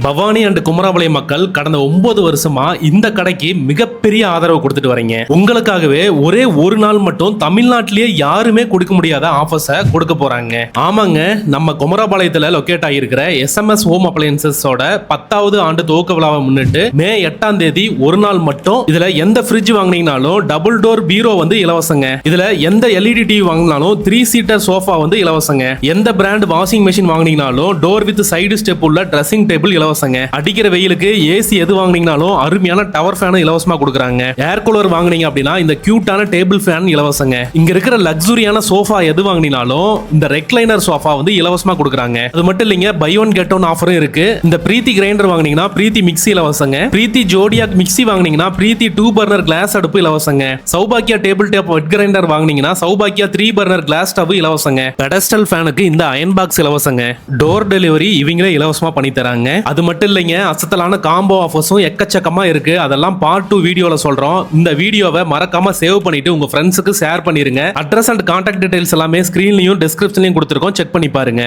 Bhavani and Kumarapalayam மக்கள் கடந்த 9 வருஷமா இந்த கடைக்கு மிகப்பெரிய ஆதரவு கொடுத்துட்டு வரீங்க. உங்களுக்காகவே ஒரே ஒரு நாள் மட்டும் தமிழ்நாட்டிலேயே யாருமே கொடுக்க முடியாத ஆஃபர்ஸை கொடுக்க போறாங்க. ஆமாங்க, நம்ம குமராபாளையத்துல லொகேட் ஆகியிருக்கிற SMS ஹோம் அப்ளையன்சஸோட 10வது ஆண்டு துவக்க விழாவை முன்னிட்டு மே 8ஆம் தேதி ஒரு நாள் மட்டும் இதுல எந்த ஃப்ரிட்ஜ் வாங்கினீங்கனாலும் டபுள் டோர் பீரோ வந்து இலவசங்க. இதுல எந்த LED டிவி வாங்கினாலும் 3 சீட்டர் சோஃபா வந்து இலவசங்க. எந்த பிராண்ட் வாஷிங் மெஷின் வாங்கினீங்கனாலும் டோர் வித் சைடு ஸ்டெப் உள்ள ட்ரெஸ்ஸிங் டேபிள் இலவசங்க. அடிக்கிற வெயிலுக்கு ஏசி எது வாங்கினீங்கனாலும் அருமையான டவர் ஃபேன் இலவசமா கொடுக்குறாங்க. ஏர் கூலர் வாங்குனீங்க அப்படின்னா இந்த கியூட்டான டேபிள் ஃபேன் இலவசங்க. இங்க இருக்கிற லக்ஸுரியான சோஃபா எது வாங்கினீங்கனாலும் இந்த ரெக்லைனர் சோஃபா வந்து இலவசமா கொடுக்குறாங்க. அது மட்டும் இல்லைங்க, பை ஒன் கெட் ஒன் ஆஃபரும் இருக்கு. இந்த பிரீத்தி கிரைண்டர் வாங்குனீங்கன்னா பிரீத்தி மிக்ஸி இலவசங்க. பிரீத்தி ஜோடியாக் மிக்ஸி வாங்குனீங்கன்னா பிரீத்தி 2 பர்னர் கிளாஸ் அடுப்பு இலவசங்க. சௌபாக்கியா டேபிள் டாப் வெட் கிரைண்டர் வாங்குனீங்கன்னா சௌபாக்கியா 3 பர்னர் கிளாஸ் ஸ்டவ் இலவசங்க. பெடஸ்டல் ஃபேனுக்கு இந்த அயன் பாக்ஸ் இலவசங்க. டோர் டெலிவரி இவங்களே இலவசமா பண்ணி தராங்க. அது மட்டும் இல்லைங்க, அசத்தலான காம்போ ஆஃபர்ஸும் எக்கச்சக்கமா இருக்கு. அதெல்லாம் பார்ட் 2 வீடியோல சொல்றோம். இந்த வீடியோவை மறக்காம சேவ் பண்ணிட்டு உங்க ஃப்ரெண்ட்ஸுக்கு ஷேர் பண்ணிருங்க. அட்ரஸ் அண்ட் கான்டாக்ட் டீடைல்ஸ் எல்லாமே ஸ்கிரீன்லயும் டிஸ்கிரிப்ஷன்லயும் கொடுத்துருக்கோம், செக் பண்ணி பாருங்க.